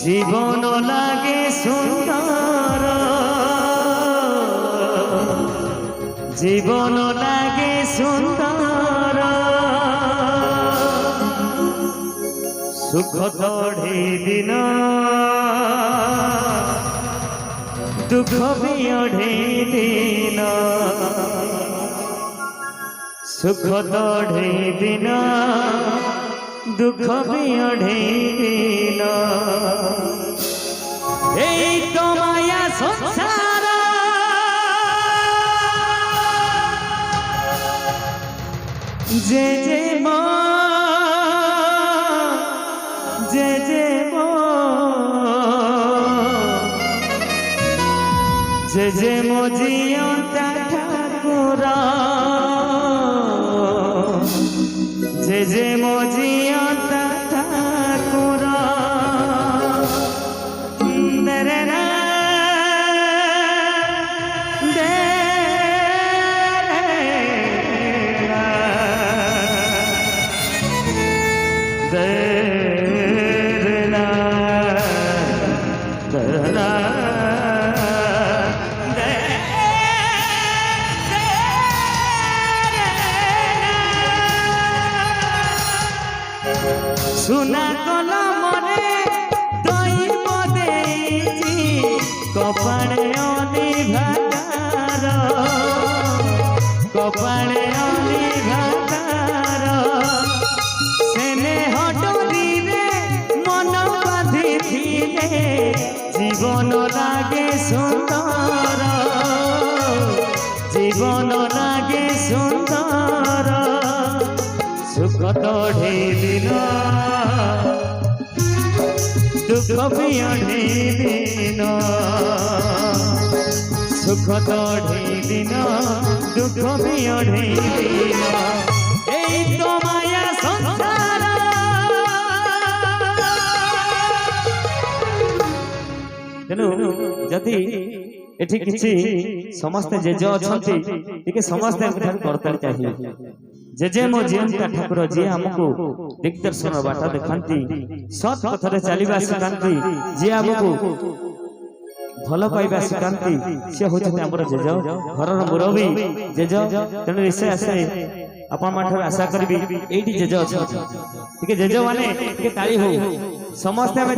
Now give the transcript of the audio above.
জীবন লাগে সুন্দর, জীবন লাগে সুন্দর, সুখ তোড়ে দিন দুঃখ भी ओढ़े दिन, सुख तोड़े दिन दुख भी ओढ़े दिन, এই তো মায়া সংসার যে যে মা যে যে মা যে যে মজিয়ন্তা ঠাকুরা যে যে মজিয়ন্তা ঠাকুরা দরে না सुना कला मरे दैव देइछि कपाळे अनिभातार, कपाळे अनिभातार सेने हटरी रे मन बाधिथिले जीवन लागे सुंदर, जीवन लागे सुंदर, सुख तोड़े दिन दुख भी ओढ़े दिन, सुख तोड़े दिन दुख भी ओढ़े दिन, এই তো মায়া সংসার। তেଣୁ ଯଦି ଏଠି କିଛି ସମସ୍ତେ ଜେଜ ଅଛନ୍ତି ଟିକେ ସମସ୍ତେ ଏଠାରୁ କରତାଳି ଚାହିଁବେ। जेजे मो जीवंता ठाकुर जी हमको दिग्दर्शन बाट देखाती, सत पथरे चलवा शिखाती, जी हमको भल पाइबा शिखाती, सी हूँ जेज घर मुरबी जेज। तेणु से आसे आपण आशा करी जेज अच्छा जेज माने ताली हो समस्ते।